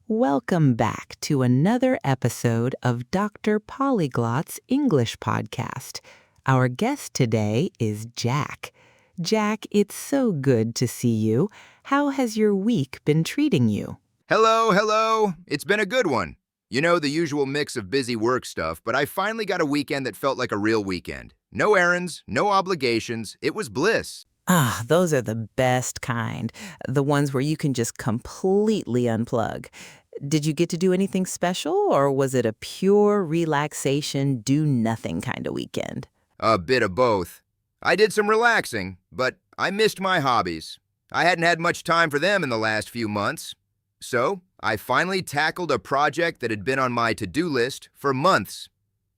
Welcome back to another episode of Dr. Polyglot's English podcast. Our guest today is Jack. Jack, it's so good to see you. How has your week been treating you? Hello. It's been a good one. You know, the usual mix of busy work stuff, but I finally got a weekend that felt like a real weekend. No errands, no obligations. It was bliss. Ah, those are the best kind. The ones where you can just completely unplug. Did you get to do anything special, or was it a pure relaxation, do-nothing kind of weekend? A bit of both. I did some relaxing, but I missed my hobbies. I hadn't had much time for them in the last few months. So, I finally tackled a project that had been on my to-do list for months.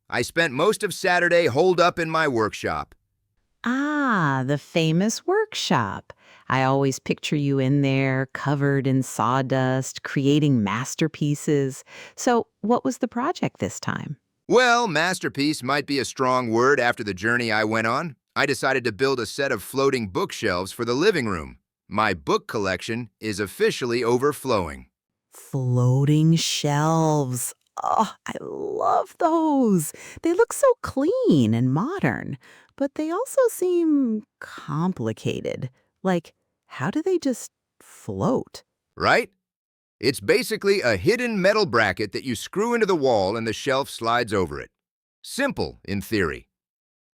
I spent most of Saturday holed up in my workshop. Ah, the famous workshop. I always picture you in there, covered in sawdust, creating masterpieces. So, what was the project this time? Well, masterpiece might be a strong word after the journey I went on. I decided to build a set of floating bookshelves for the living room. My book collection is officially overflowing. Floating shelves. Oh, I love those. They look so clean and modern, but they also seem complicated. Like, how do they just float? Right? It's basically a hidden metal bracket that you screw into the wall and the shelf slides over it. Simple, in theory.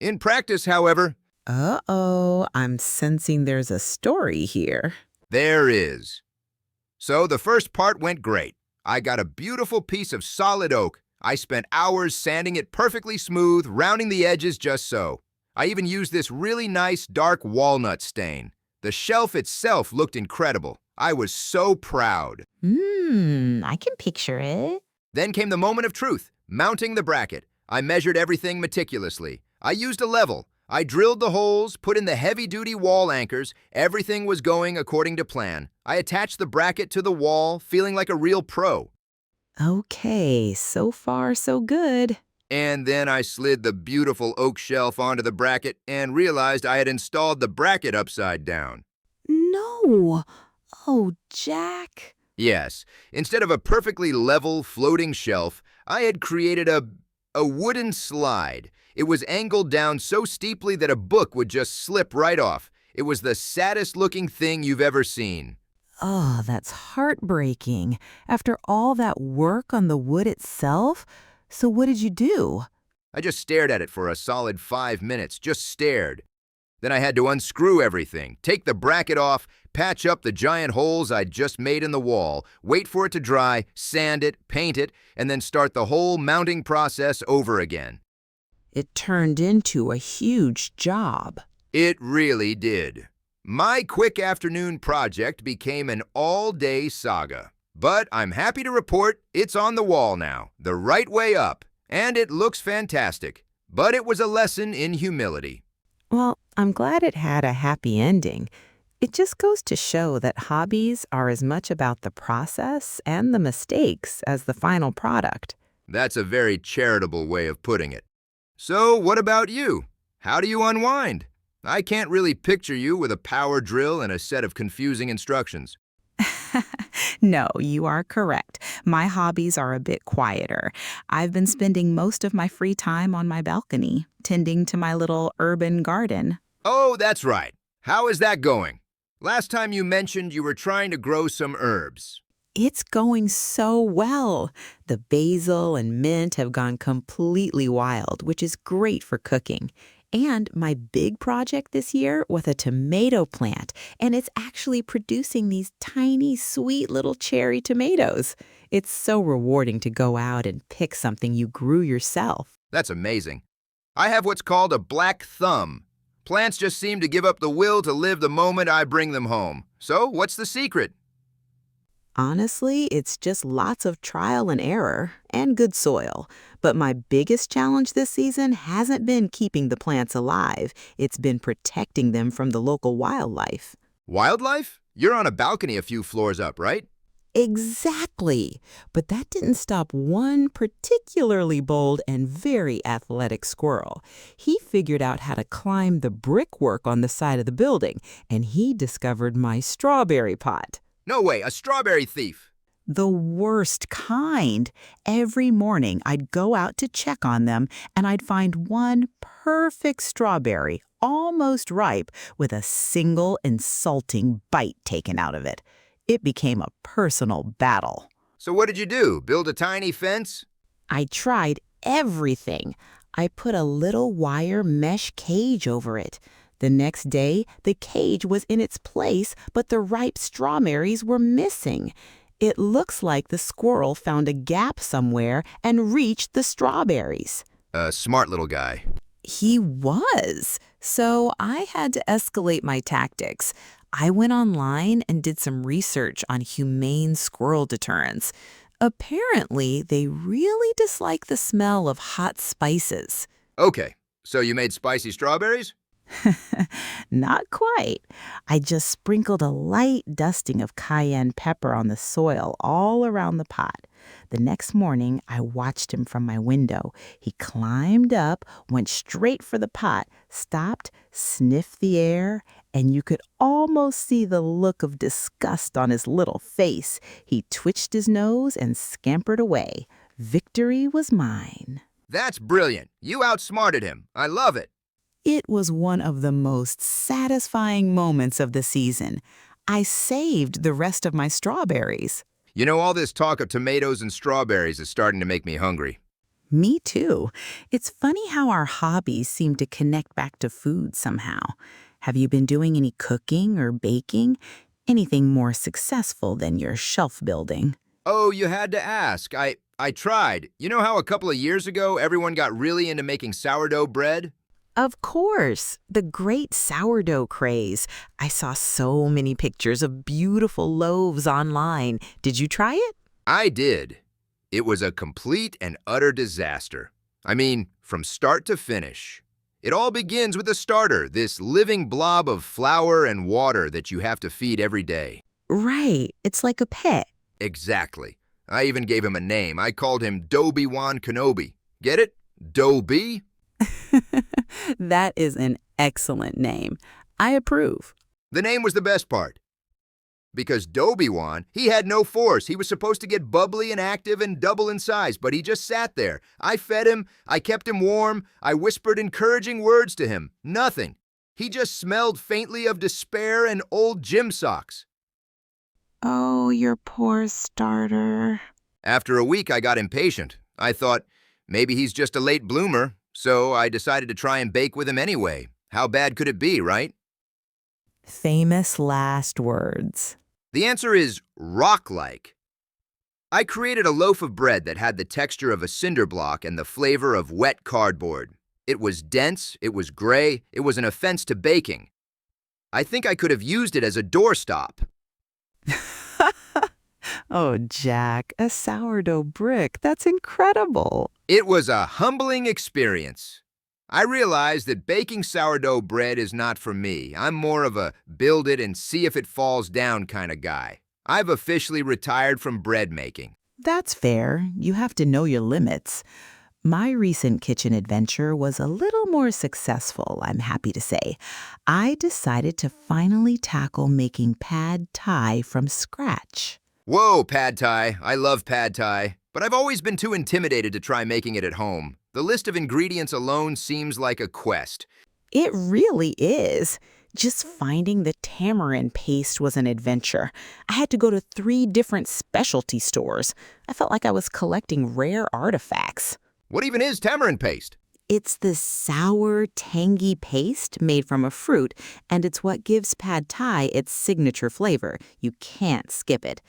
In practice, however, Uh-oh, I'm sensing there's a story here. there is. So the first part went great. I got a beautiful piece of solid oak. I spent hours sanding it perfectly smooth, rounding the edges just so. I even used this really nice dark walnut stain. The shelf itself looked incredible. I was so proud. I can picture it. Then came the moment of truth, mounting the bracket. I measured everything meticulously. I used a level. I drilled the holes, put in the heavy-duty wall anchors. Everything was going according to plan. I attached the bracket to the wall, feeling like a real pro. Okay, so far so good. And then I slid the beautiful oak shelf onto the bracket and realized I had installed the bracket upside down. No. Oh, Jack. Yes, instead of a perfectly level floating shelf, I had created a wooden slide. It was angled down so steeply that a book would just slip right off. It was the saddest looking thing you've ever seen. Oh, that's heartbreaking. After all that work on the wood itself? So what did you do? I just stared at it for a solid 5 minutes, just stared. Then I had to unscrew everything, take the bracket off, patch up the giant holes I'd just made in the wall, wait for it to dry, sand it, paint it, and then start the whole mounting process over again. It turned into a huge job. It really did. My quick afternoon project became an all-day saga. But I'm happy to report it's on the wall now, the right way up, and it looks fantastic. But it was a lesson in humility. Well, I'm glad it had a happy ending. It just goes to show that hobbies are as much about the process and the mistakes as the final product. That's a very charitable way of putting it. So, what about you? How do you unwind? I can't really picture you with a power drill and a set of confusing instructions. No, you are correct. My hobbies are a bit quieter. I've been spending most of my free time on my balcony, tending to my little urban garden. Oh, that's right. How is that going? Last time you mentioned you were trying to grow some herbs. It's going so well. The basil and mint have gone completely wild, which is great for cooking. And my big project this year was a tomato plant, and it's actually producing these tiny, sweet little cherry tomatoes. It's so rewarding to go out and pick something you grew yourself. That's amazing. I have what's called a black thumb. Plants just seem to give up the will to live the moment I bring them home. So, what's the secret? Honestly, it's just lots of trial and error and good soil. But my biggest challenge this season hasn't been keeping the plants alive. It's been protecting them from the local wildlife. Wildlife? You're on a balcony a few floors up, right? Exactly. But that didn't stop one particularly bold and very athletic squirrel. He figured out how to climb the brickwork on the side of the building, and he discovered my strawberry pot. No way, a strawberry thief. The worst kind. Every morning I'd go out to check on them and I'd find one perfect strawberry, almost ripe, with a single insulting bite taken out of it. It became a personal battle. So what did you do? Build a tiny fence? I tried everything. I put a little wire mesh cage over it. The next day, the cage was in its place, but the ripe strawberries were missing. It looks like the squirrel found a gap somewhere and reached the strawberries. A smart little guy. He was. So I had to escalate my tactics. I went online and did some research on humane squirrel deterrents. Apparently, they really dislike the smell of hot spices. Okay, so you made spicy strawberries? Not quite. I just sprinkled a light dusting of cayenne pepper on the soil all around the pot. The next morning, I watched him from my window. He climbed up, went straight for the pot, stopped, sniffed the air, and you could almost see the look of disgust on his little face. He twitched his nose and scampered away. Victory was mine. That's brilliant. You outsmarted him. I love it. It was one of the most satisfying moments of the season. I saved the rest of my strawberries. You know, all this talk of tomatoes and strawberries is starting to make me hungry. Me too. It's funny how our hobbies seem to connect back to food somehow. Have you been doing any cooking or baking? Anything more successful than your shelf building? Oh, you had to ask. I tried. You know how a couple of years ago everyone got really into making sourdough bread? Of course, the great sourdough craze. I saw so many pictures of beautiful loaves online. Did you try it? I did. It was a complete and utter disaster. I mean, from start to finish. It all begins with a starter, this living blob of flour and water that you have to feed every day. Right, it's like a pet. Exactly. I even gave him a name. I called him Doby-Wan Kenobi. Get it? Doby? That is an excellent name. I approve. The name was the best part. Because Doby-Wan, he had no force. He was supposed to get bubbly and active and double in size, but he just sat there. I fed him, I kept him warm, I whispered encouraging words to him. Nothing. He just smelled faintly of despair and old gym socks. Oh, your poor starter. After a week, I got impatient. I thought, maybe he's just a late bloomer, so I decided to try and bake with him anyway. How bad could it be, right? Famous last words. The answer is rock-like. I created a loaf of bread that had the texture of a cinder block and the flavor of wet cardboard. It was dense, it was gray, it was an offense to baking. I think I could have used it as a doorstop. Oh, Jack, a sourdough brick. That's incredible. It was a humbling experience. I realized that baking sourdough bread is not for me. I'm more of a build it and see if it falls down kind of guy. I've officially retired from bread making. That's fair. You have to know your limits. My recent kitchen adventure was a little more successful, I'm happy to say. I decided to finally tackle making pad thai from scratch. Whoa, pad thai. I love pad thai. But I've always been too intimidated to try making it at home. The list of ingredients alone seems like a quest. It really is. Just finding the tamarind paste was an adventure. I had to go to 3 different specialty stores. I felt like I was collecting rare artifacts. What even is tamarind paste? It's this sour, tangy paste made from a fruit, and it's what gives pad thai its signature flavor. You can't skip it.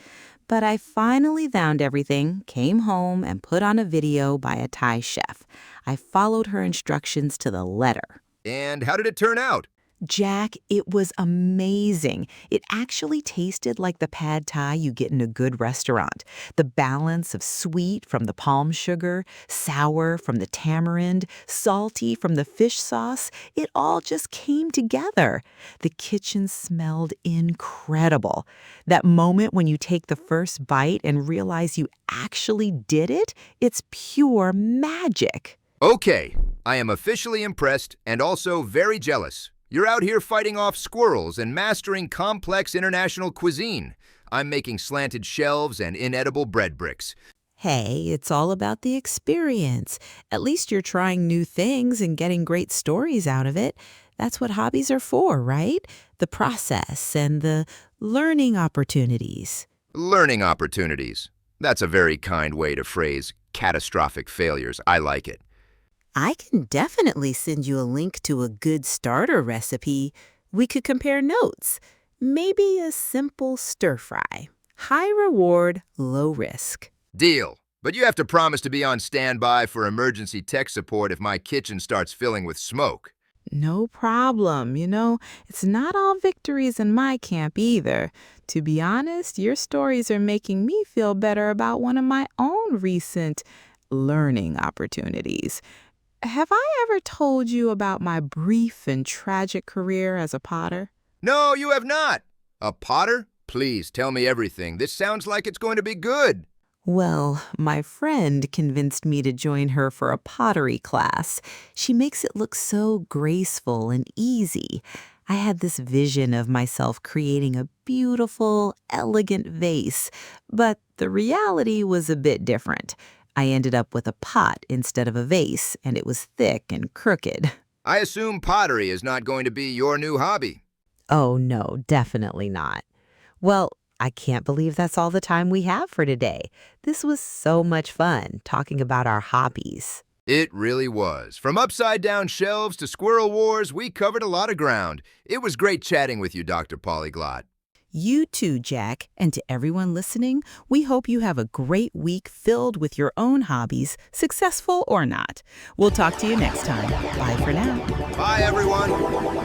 But I finally found everything, came home, and put on a video by a Thai chef. I followed her instructions to the letter. And how did it turn out? Jack, it was amazing. It actually tasted like the pad thai you get in a good restaurant. The balance of sweet from the palm sugar, sour from the tamarind, salty from the fish sauce, it all just came together. The kitchen smelled incredible. That moment when you take the first bite and realize you actually did it, it's pure magic. Okay, I am officially impressed and also very jealous. You're out here fighting off squirrels and mastering complex international cuisine. I'm making slanted shelves and inedible bread bricks. Hey, it's all about the experience. At least you're trying new things and getting great stories out of it. That's what hobbies are for, right? The process and the learning opportunities. Learning opportunities. That's a very kind way to phrase catastrophic failures. I like it. I can definitely send you a link to a good starter recipe. We could compare notes. Maybe a simple stir fry. High reward, low risk. Deal. But you have to promise to be on standby for emergency tech support if my kitchen starts filling with smoke. No problem. It's not all victories in my camp either. To be honest, your stories are making me feel better about one of my own recent learning opportunities. Have I ever told you about my brief and tragic career as a potter? No, you have not. A potter? Please tell me everything. This sounds like it's going to be good. Well, my friend convinced me to join her for a pottery class. She makes it look so graceful and easy. I had this vision of myself creating a beautiful, elegant vase, but the reality was a bit different. I ended up with a pot instead of a vase, and it was thick and crooked. I assume pottery is not going to be your new hobby. Oh, no, definitely not. Well, I can't believe that's all the time we have for today. This was so much fun talking about our hobbies. It really was. From upside-down shelves to squirrel wars, we covered a lot of ground. It was great chatting with you, Dr. Polyglot. You too, Jack. And to everyone listening, we hope you have a great week filled with your own hobbies, successful or not. We'll talk to you next time. Bye for now. Bye, everyone.